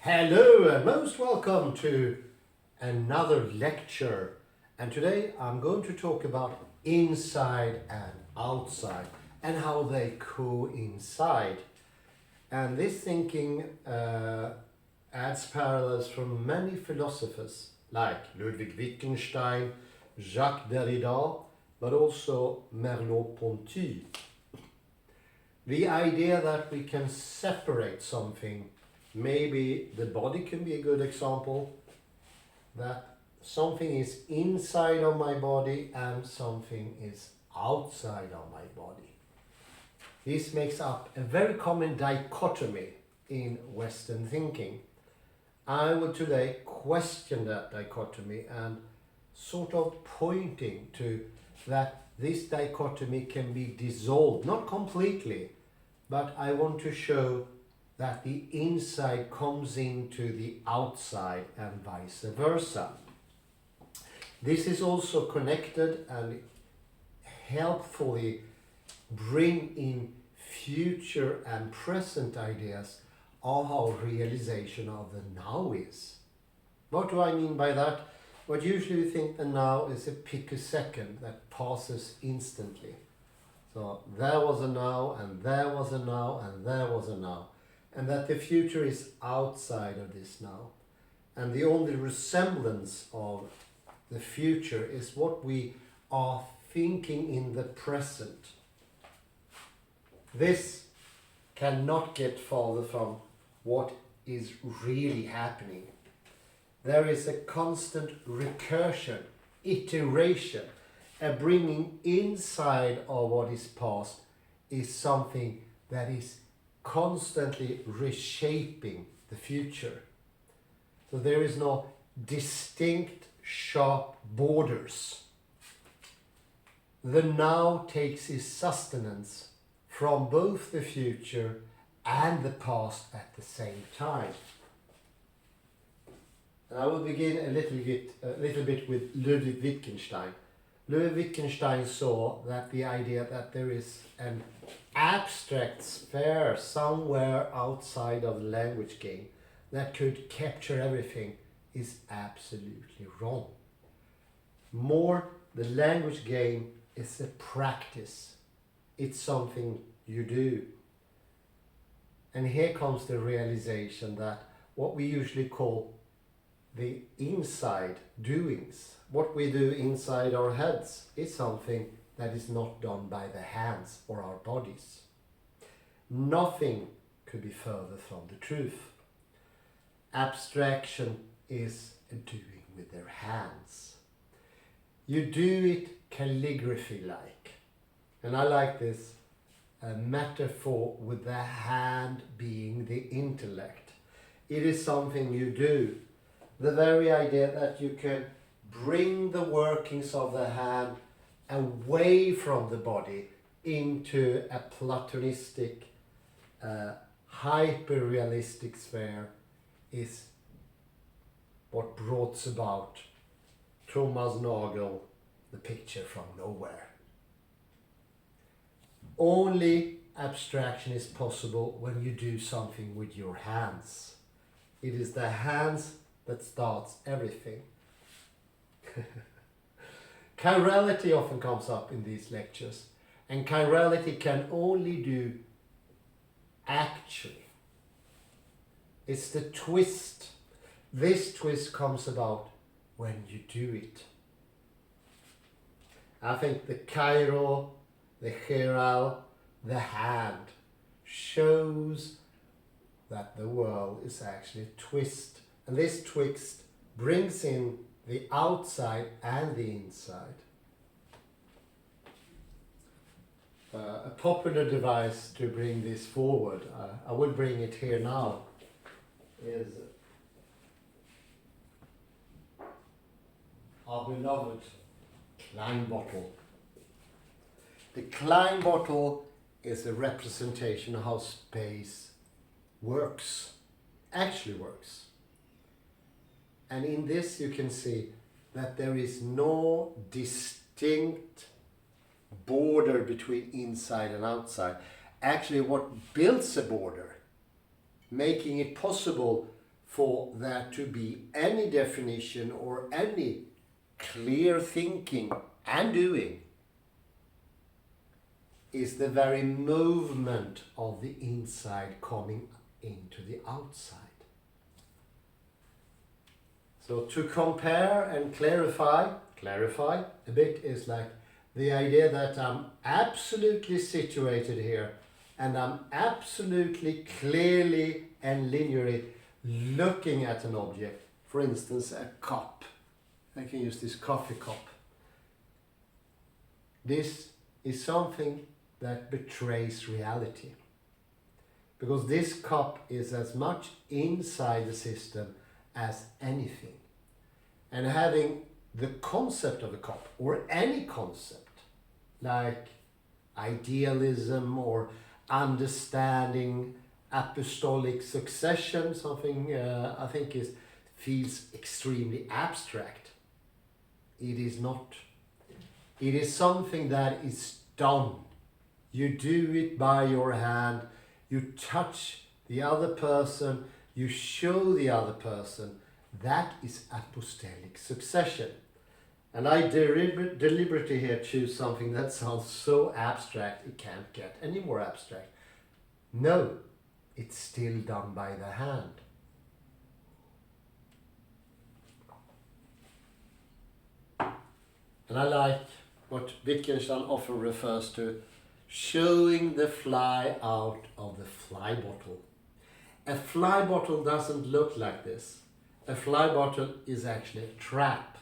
Hello and most welcome to another lecture, and today I'm going to talk about inside and outside and how they coincide. And this thinking adds parallels from many philosophers like Ludwig Wittgenstein, Jacques Derrida, but also Merleau Ponty. The idea that we can separate something, maybe the body can be a good example, that something is inside of my body and something is outside of my body. This makes up a very common dichotomy in Western thinking. I will today question that dichotomy and sort of pointing to that this dichotomy can be dissolved, not completely, but I want to show that the inside comes into the outside and vice versa. This is also connected and helpfully bring in future and present ideas of how realization of the now is. What do I mean by that? What usually we think the now is a picosecond that passes instantly. So there was a now, and there was a now, and there was a now. And that the future is outside of this now. And the only resemblance of the future is what we are thinking in the present. This cannot get farther from what is really happening. There is a constant recursion, iteration, a bringing inside of what is past is something that is constantly reshaping the future. So there is no distinct, sharp borders. The now takes its sustenance from both the future and the past at the same time. And I will begin a little bit with Ludwig Wittgenstein. Ludwig Wittgenstein saw that the idea that there is an abstract sphere somewhere outside of the language game that could capture everything is absolutely wrong. More, the language game is a practice. It's something you do. And here comes the realization that what we usually call the inside doings, what we do inside our heads, is something that is not done by the hands or our bodies. Nothing could be further from the truth. Abstraction is a doing with their hands. You do it calligraphy-like. And I like this metaphor with the hand being the intellect. It is something you do. The very idea that you can bring the workings of the hand away from the body into a platonistic, hyper-realistic sphere is what brought about Thomas Nagel, The Picture from Nowhere. Only abstraction is possible when you do something with your hands. It is the hands that starts everything. Chirality often comes up in these lectures, and chirality can only do actually. It's the twist. This twist comes about when you do it. I think the chiral, the chiral, the hand shows that the world is actually a twist. And this twist brings in the outside and the inside. A popular device to bring this forward, I will bring it here now, is our beloved Klein bottle. The Klein bottle is a representation of how space works, actually works. And in this you can see that there is no distinct border between inside and outside. Actually, what builds a border, making it possible for there to be any definition or any clear thinking and doing is the very movement of the inside coming into the outside. So to compare and clarify a bit is like the idea that I'm absolutely situated here and I'm absolutely clearly and linearly looking at an object. For instance, a cup. I can use this coffee cup. This is something that betrays reality. Because this cup is as much inside the system as anything. And having the concept of a cup, or any concept, like idealism or understanding apostolic succession, something I think feels extremely abstract. It is not. It is something that is done. You do it by your hand, you touch the other person, you show the other person. That is apostolic succession. And I deliberately here choose something that sounds so abstract it can't get any more abstract. No, it's still done by the hand. And I like what Wittgenstein often refers to, showing the fly out of the fly bottle. A fly bottle doesn't look like this. A fly bottle is actually a trap.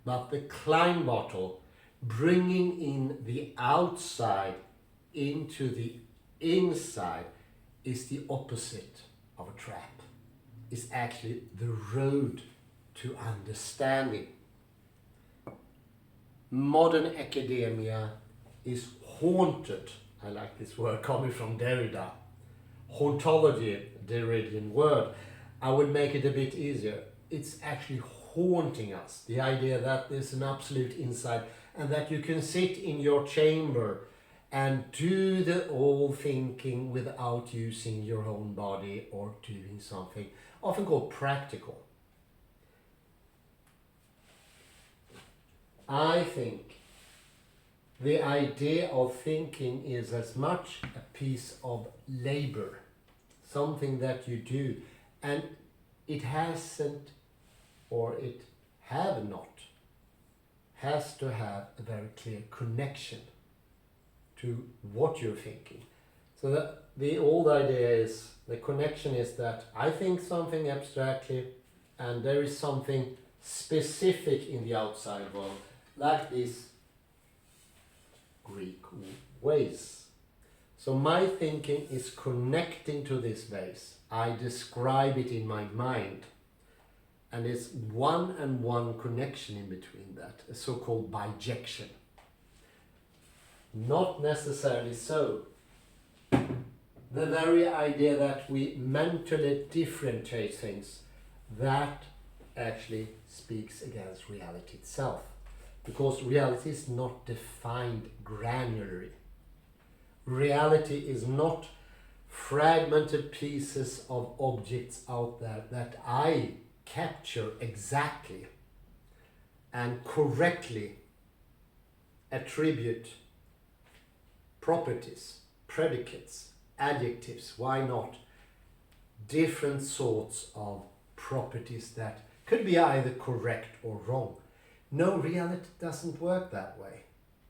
But the Klein bottle, bringing in the outside into the inside, is the opposite of a trap. It's actually the road to understanding. Modern academia is haunted, I like this word coming from Derrida, hauntology, Derridian word. I would make it a bit easier. It's actually haunting us, the idea that there's an absolute inside and that you can sit in your chamber and do the all thinking without using your own body or doing something often called practical. I think the idea of thinking is as much a piece of labor, something that you do, and it hasn't, or it have not, has to have a very clear connection to what you're thinking. So that the old idea is, the connection is that I think something abstractly and there is something specific in the outside world, like these Greek ways. So my thinking is connecting to this vase. I describe it in my mind. And it's one-and-one connection in between that, a so-called bijection. Not necessarily so. The very idea that we mentally differentiate things, that actually speaks against reality itself. Because reality is not defined granularly. Reality is not fragmented pieces of objects out there that I capture exactly and correctly attribute properties, predicates, adjectives, why not, different sorts of properties that could be either correct or wrong. No, reality doesn't work that way.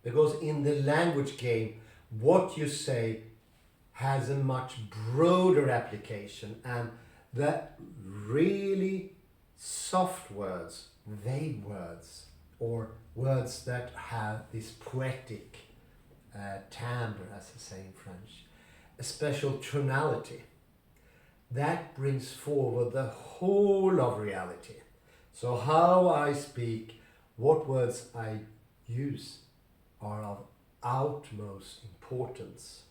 Because in the language game, what you say has a much broader application, and the really soft words, vague words, or words that have this poetic timbre, as they say in French, a special tonality, that brings forward the whole of reality. So how I speak, what words I use, are of utmost importance.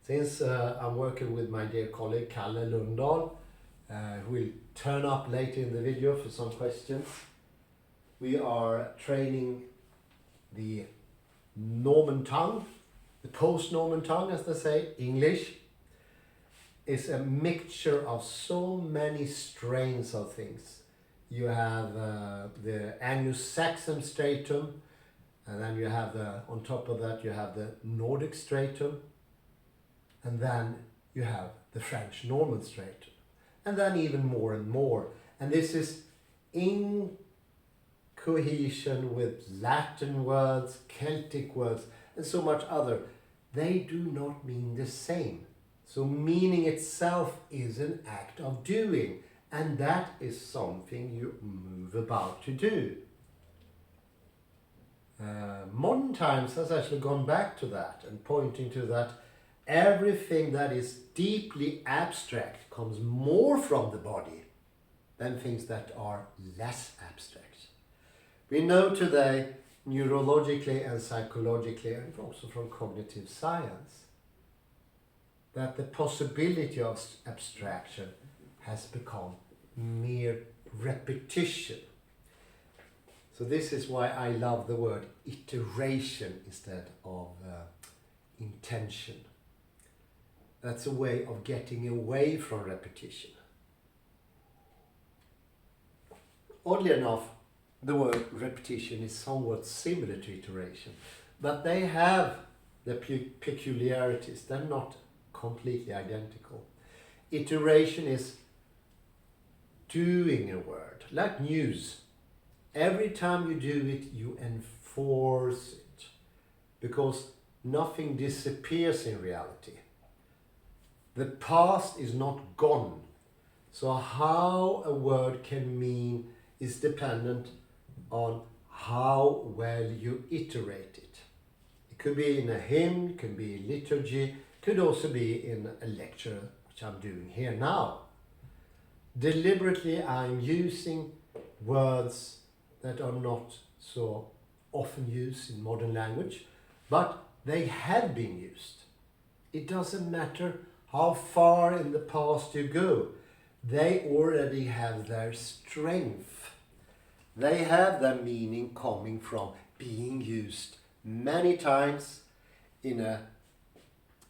Since I'm working with my dear colleague Kalle Lundahl, who will turn up later in the video for some questions, we are training the Norman tongue, the post-Norman tongue, as they say, English. is a mixture of so many strains of things. You have the Anglo-Saxon stratum, and then you have on top of that you have the Nordic stratum, and then you have the French normal stratum, and then even more and more. And this is in cohesion with Latin words, Celtic words, and so much other. They do not mean the same. So meaning itself is an act of doing, and that is something you move about to do. Modern times has actually gone back to that and pointing to that everything that is deeply abstract comes more from the body than things that are less abstract. We know today, neurologically and psychologically, and also from cognitive science, that the possibility of abstraction has become mere repetition. So this is why I love the word iteration instead of intention. That's a way of getting away from repetition. Oddly enough, the word repetition is somewhat similar to iteration, but they have the peculiarities. They're not completely identical. Iteration is doing a word, like news. Every time you do it, you enforce it, because nothing disappears in reality. The past is not gone. So how a word can mean is dependent on how well you iterate it. It could be in a hymn, it could be in liturgy, could also be in a lecture, which I'm doing here now. Deliberately, I'm using words that are not so often used in modern language, but they have been used. It doesn't matter how far in the past you go, they already have their strength. They have their meaning coming from being used many times in a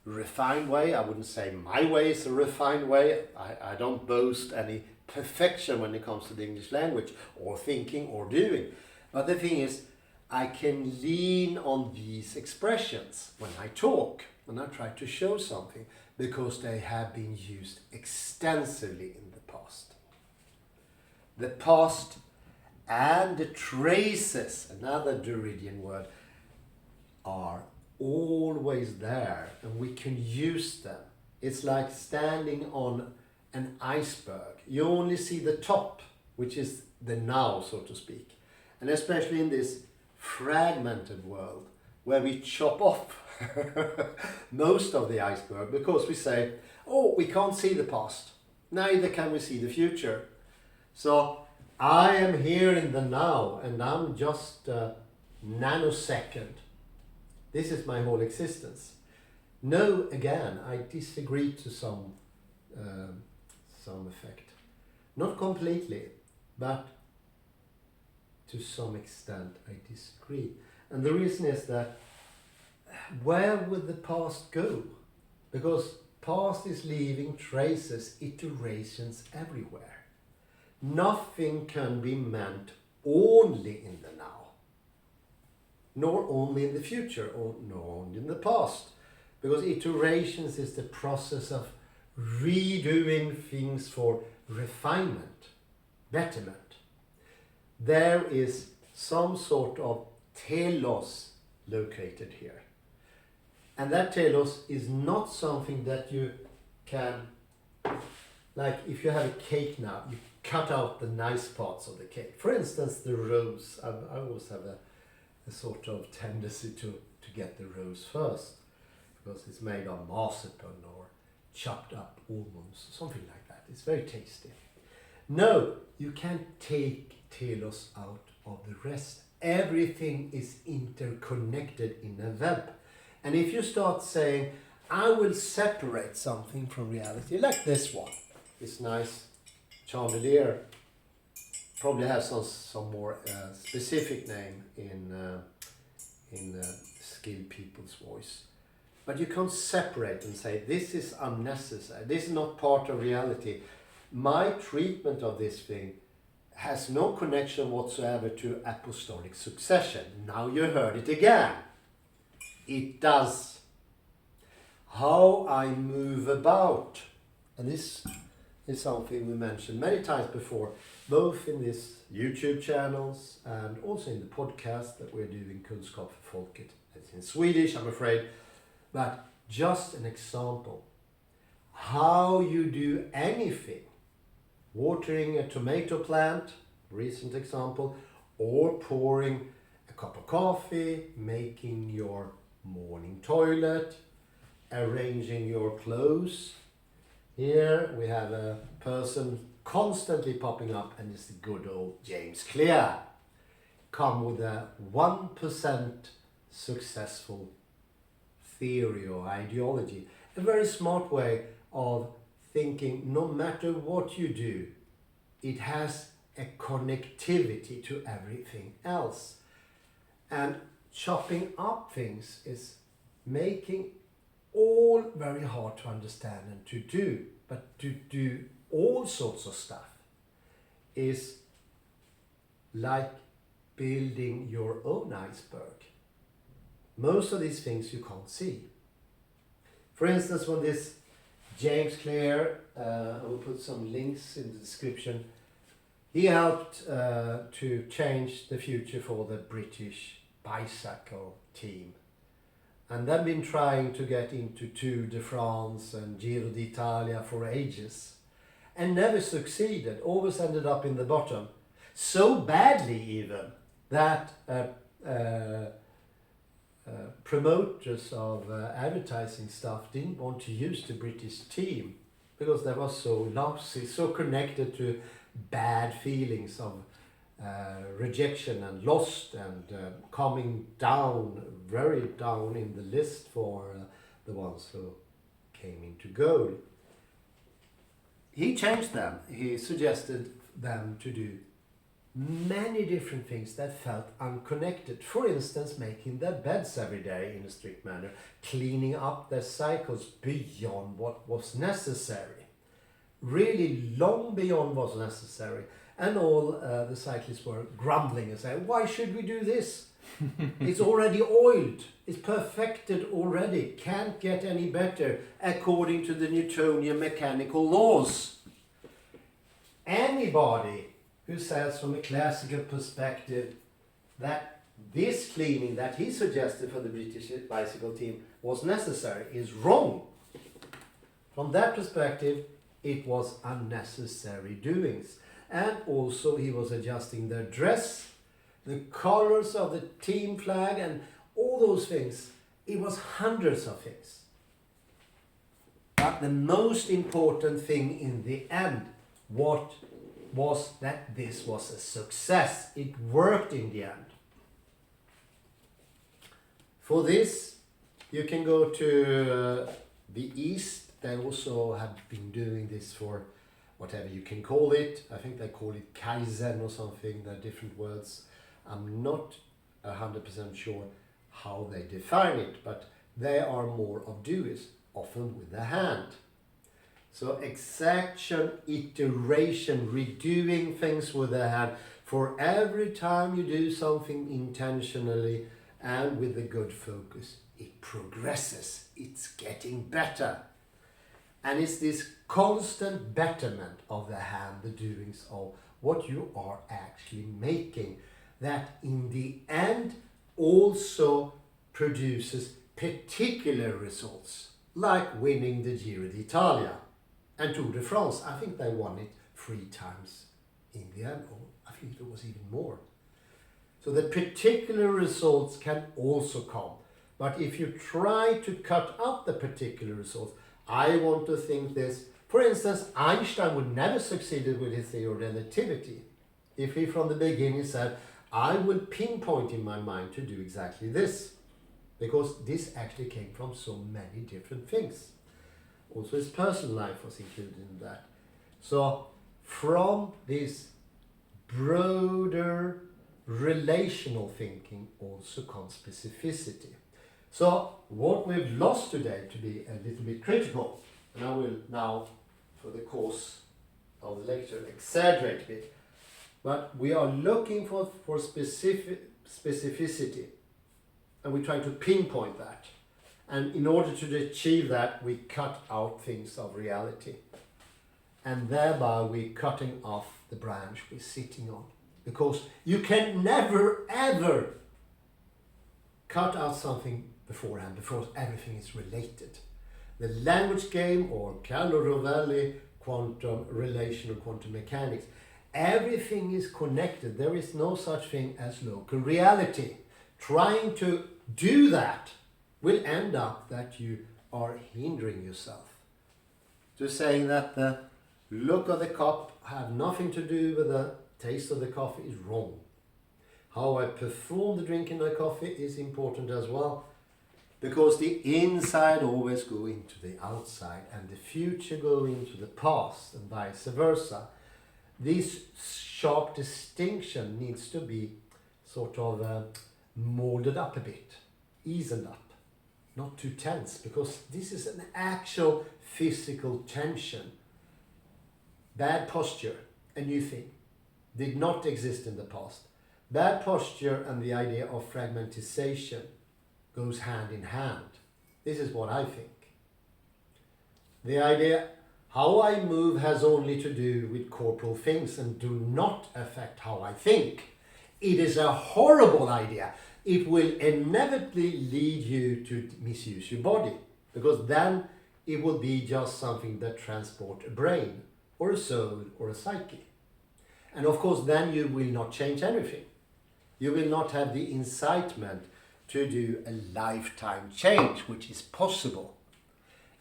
refined way. I wouldn't say my way is a refined way. I don't boast any perfection when it comes to the English language, or thinking or doing. But the thing is, I can lean on these expressions when I talk, when I try to show something, because they have been used extensively in the past. The past and the traces, another Derridian word, are always there, and we can use them. It's like standing on an iceberg. You only see the top, which is the now, so to speak. And especially in this fragmented world, where we chop off most of the iceberg, because we say, oh, we can't see the past, neither can we see the future. So I am here in the now, and I'm just a nanosecond. This is my whole existence. No, again, I disagree to some effect. Not completely, but to some extent I disagree. And the reason is that where would the past go? Because past is leaving traces, iterations everywhere. Nothing can be meant only in the now, nor only in the future, or nor only in the past. Because iterations is the process of redoing things for refinement, betterment. There is some sort of telos located here. And that telos is not something that you can, like if you have a cake now, you cut out the nice parts of the cake. For instance, the rose. I always have a sort of tendency to get the rose first, because it's made of marzipan or chopped up almonds, something like that. It's very tasty. No, you can't take telos out of the rest. Everything is interconnected in a web. And if you start saying, I will separate something from reality, like this one, this nice chandelier, probably has some more specific name in skilled people's voice. but you can't separate and say, this is unnecessary, this is not part of reality. My treatment of this thing has no connection whatsoever to apostolic succession. Now you heard it again. It does. How I move about, and this is something we mentioned many times before, both in this YouTube channels and also in the podcast that we're doing, Kunskap för folket. It's in Swedish, I'm afraid, but just an example. How you do anything, watering a tomato plant, recent example, or pouring a cup of coffee, making your morning toilet, arranging your clothes. Here we have a person constantly popping up, and it's the good old James Clear. Come with a 1% successful theory or ideology. A very smart way of thinking, no matter what you do, it has a connectivity to everything else. And chopping up things is making all very hard to understand and to do, but to do all sorts of stuff is like building your own iceberg. Most of these things you can't see. For instance, when this James Clear, I will put some links in the description, he helped to change the future for the British bicycle team. And they've been trying to get into Tour de France and Giro d'Italia for ages and never succeeded, always ended up in the bottom. So badly even that promoters of advertising stuff didn't want to use the British team because they were so lousy, so connected to bad feelings of rejection and lost and coming down, very down in the list for the ones who came into goal. He changed them. He suggested them to do many different things that felt unconnected. For instance, making their beds every day in a strict manner, cleaning up their cycles beyond what was necessary. Really long beyond what was necessary. And all the cyclists were grumbling and saying, why should we do this? It's already oiled. It's perfected already. Can't get any better according to the Newtonian mechanical laws. Anybody who says from a classical perspective that this cleaning that he suggested for the British bicycle team was necessary is wrong. From that perspective, it was unnecessary doings. And also he was adjusting their dress, the colors of the team flag and all those things. It was hundreds of things. But the most important thing in the end, what was that this was a success. It worked in the end. For this, you can go to the East. They also have been doing this for whatever you can call it. I think they call it Kaizen or something. There are different words. I'm not 100% sure how they define it, but they are more of doers, often with the hand. So exaction, iteration, redoing things with the hand. For every time you do something intentionally and with a good focus, it progresses. It's getting better. And it's this constant betterment of the hand, the doings of what you are actually making, that in the end also produces particular results, like winning the Giro d'Italia and Tour de France. I think they won it 3 times in the end, or I think it was even more. So the particular results can also come. But if you try to cut out the particular results, I want to think this. For instance, Einstein would never succeeded with his theory of relativity if he from the beginning said, I will pinpoint in my mind to do exactly this. Because this actually came from so many different things. Also his personal life was included in that. So from this broader relational thinking also comes specificity. So what we've lost today, to be a little bit critical, and I will now, for the course of the lecture, exaggerate a bit, but we are looking for specificity, and we try to pinpoint that. And in order to achieve that, we cut out things of reality. And thereby we're cutting off the branch we're sitting on. Because you can never, ever cut out something beforehand, because everything is related. The language game, or Carlo-Rovelli quantum relational quantum mechanics, everything is connected. There is no such thing as local reality. Trying to do that will end up that you are hindering yourself. To saying that the look of the cup have nothing to do with the taste of the coffee is wrong. How I perform the drinking of the coffee is important as well, because the inside always go into the outside and the future go into the past and vice versa. This sharp distinction needs to be sort of molded up a bit, eased up, not too tense, because this is an actual physical tension. Bad posture, a new thing, did not exist in the past. Bad posture and the idea of fragmentization goes hand in hand. This is what I think. The idea how I move has only to do with corporal things and do not affect how I think. It is a horrible idea. It will inevitably lead you to misuse your body, because then it will be just something that transports a brain or a soul or a psyche. And of course then you will not change anything. You will not have the incitement to do a lifetime change, which is possible.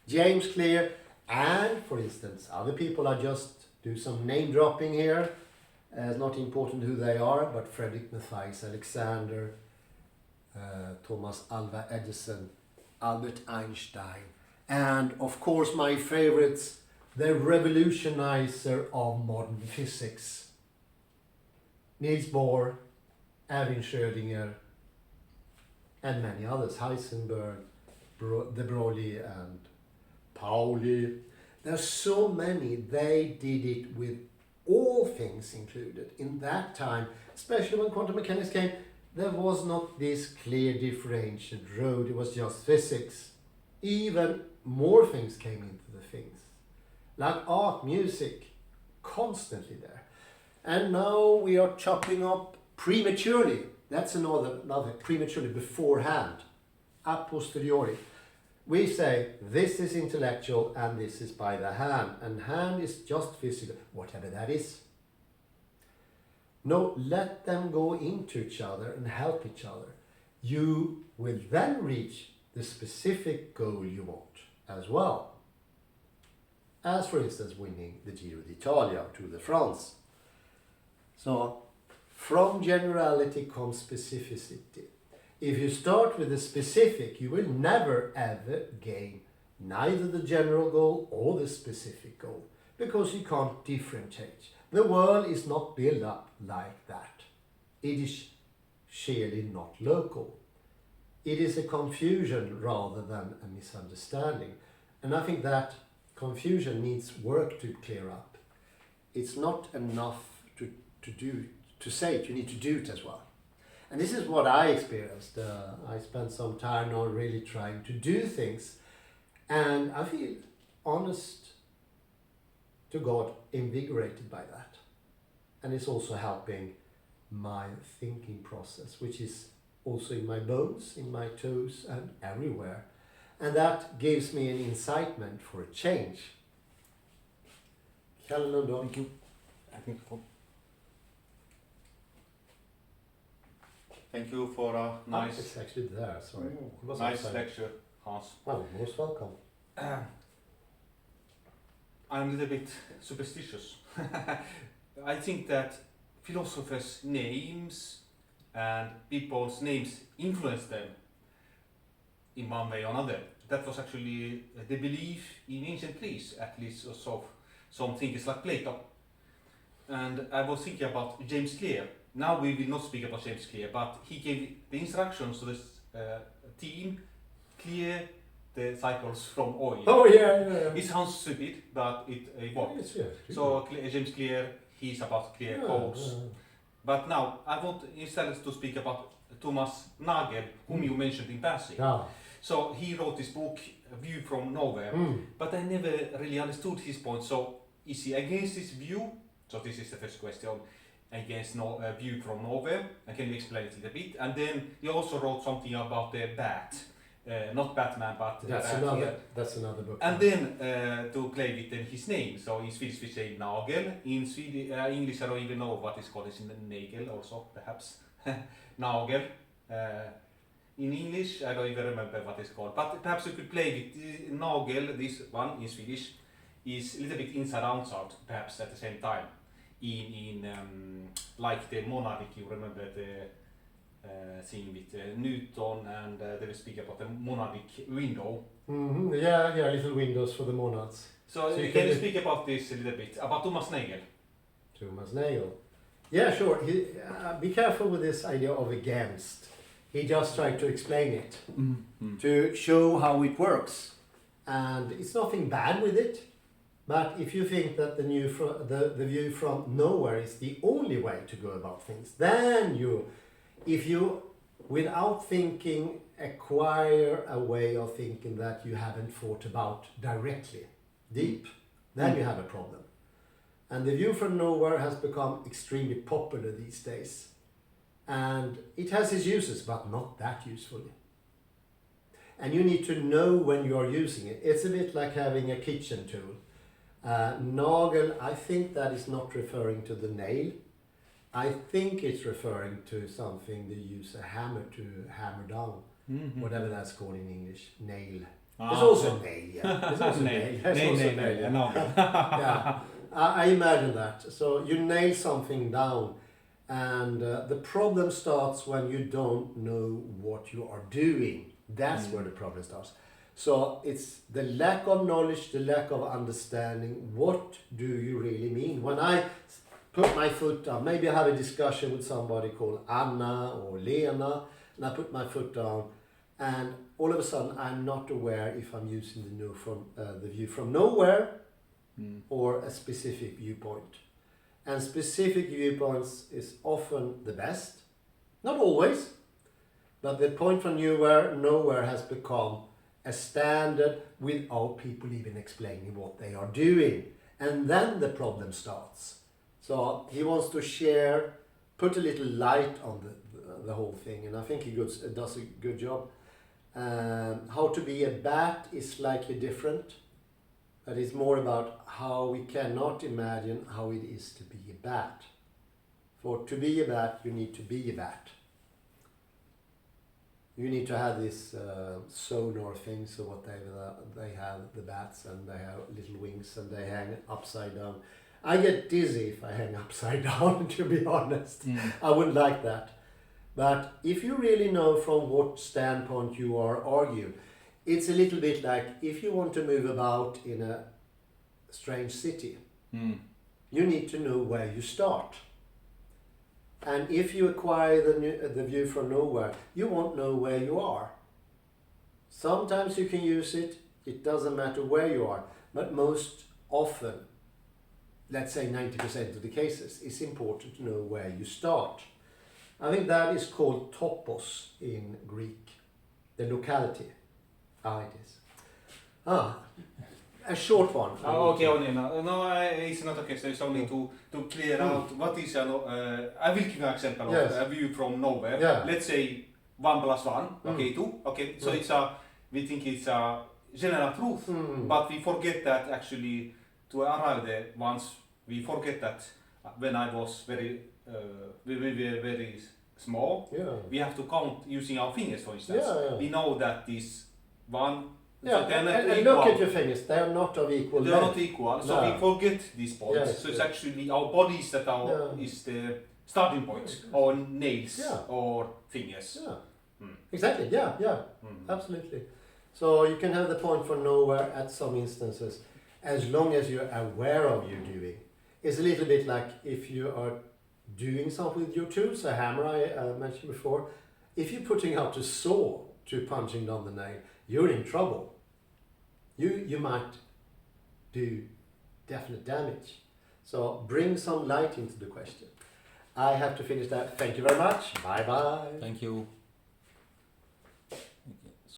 James Clear and, for instance, other people, I just do some name dropping here. It's not important who they are, but Frederick Matthias Alexander, Thomas Alva Edison, Albert Einstein, and of course my favorites, the revolutionizer of modern physics, Niels Bohr, Erwin Schrödinger, and many others, Heisenberg, de Broglie and Pauli. There are so many. They did it with all things included. In that time, especially when quantum mechanics came, there was not this clear differentiated road. It was just physics. Even more things came into the things, like art, music, constantly there. And now we are chopping up prematurely. That's another prematurely, beforehand, a posteriori. We say this is intellectual and this is by the hand, and hand is just physical, whatever that is. No, let them go into each other and help each other. You will then reach the specific goal you want as well. As for instance winning the Giro d'Italia, Tour de France. So from generality comes specificity. If you start with the specific, you will never ever gain neither the general goal or the specific goal, because you can't differentiate. The world is not built up like that. It is sheerly not local. It is a confusion rather than a misunderstanding. And I think that confusion needs work to clear up. It's not enough to say it, you need to do it as well. And this is what I experienced. I spent some time now really trying to do things, and I feel, honest to God, invigorated by that. And it's also helping my thinking process, which is also in my bones, in my toes, and everywhere. And that gives me an incitement for a change. Thank you. Thank you for a nice. It's actually there. Sorry. Nice lecture, Hans. Well, most welcome. I'm a little bit superstitious. I think that philosophers' names and people's names influence them in one way or another. That was actually the belief in ancient Greece, at least of some thinkers like Plato. And I was thinking about James Clear. Now we will not speak about James Clear, but he gave the instructions to this team clear the cycles from oil. Oh yeah. It sounds stupid, but it works. Yes. So James Clear, he's about clear codes. But now I want instead to speak about Thomas Nagel, whom you mentioned in passing. Yeah. So he wrote this book, A View from Nowhere, but I never really understood his point. So is he against this view? So this is the first question. Against A View from Nowhere, and can you explain it a little bit? And then he also wrote something about the bat, not Batman, but that's another book. And then to play with his name. So in Swedish we say Nagel. In English I don't even know what is called. It's Nagel also, perhaps. Nagel. In English I don't even remember what it's called. But perhaps we could play with Nagel, this one in Swedish, is a little bit inside outside, perhaps at the same time. In like the monadic, you remember the thing with Newton, and they will speak about the monadic window. Yeah, little windows for the monads. So can you speak about this a little bit, about Thomas Nagel? Thomas Nagel. Yeah, sure. Be careful with this idea of against. He just tried to explain it, to show how it works. And it's nothing bad with it. But if you think that the view from nowhere is the only way to go about things, then if you, without thinking, acquire a way of thinking that you haven't thought about directly, deep, then you have a problem. And the view from nowhere has become extremely popular these days. And it has its uses, but not that usefully. And you need to know when you are using it. It's a bit like having a kitchen tool. Nagel, I think that is not referring to the nail. I think it's referring to something they use a hammer to hammer down, whatever that's called in English. Nail. There's also nail, yeah. There's also nail. Nail. Yeah. I imagine that. So you nail something down, and the problem starts when you don't know what you are doing. That's where the problem starts. So it's the lack of knowledge, the lack of understanding. What do you really mean? When I put my foot down, maybe I have a discussion with somebody called Anna or Lena, and I put my foot down, and all of a sudden I'm not aware if I'm using the view from nowhere or a specific viewpoint. And specific viewpoints is often the best, not always, but the point from nowhere has become a standard without people even explaining what they are doing. And then the problem starts. So he wants to put a little light on the whole thing, and I think he does a good job. How to be a bat is slightly different. That is more about how we cannot imagine how it is to be a bat. For to be a bat, you need to be a bat. You need to have this sonar thing, so what they have, the bats, and they have little wings and they hang upside down. I get dizzy if I hang upside down, to be honest. I wouldn't like that. But if you really know from what standpoint you are arguing, it's a little bit like if you want to move about in a strange city, you need to know where you start. And if you acquire the view from nowhere, you won't know where you are. Sometimes you can use it, it doesn't matter where you are, but most often, let's say 90% of the cases, it's important to know where you start. I think that is called topos in Greek, the locality. It is. A short one. Okay, it's not okay. So it's only to clear out what is I will give you an example of a view from nowhere. Yeah. Let's say 1 + 1, okay, 2. Okay, so it's we think it's a general truth, but we forget that actually to arrive there once we forget that when I was very small, we have to count using our fingers, for instance. We know that this one. Yeah, so and look at your fingers, they are not of equal length. They are not equal, so we forget these points. Yes, so it's actually our bodies that is the starting point, or nails, or fingers. Exactly, absolutely. So you can have the point from nowhere at some instances, as long as you're aware of your doing. It's a little bit like if you are doing something with your tools, a hammer I mentioned before, if you're putting out a saw to punching down the nail, you're in trouble. You might do definite damage. So bring some light into the question. I have to finish that. Thank you very much. Bye bye. Thank you.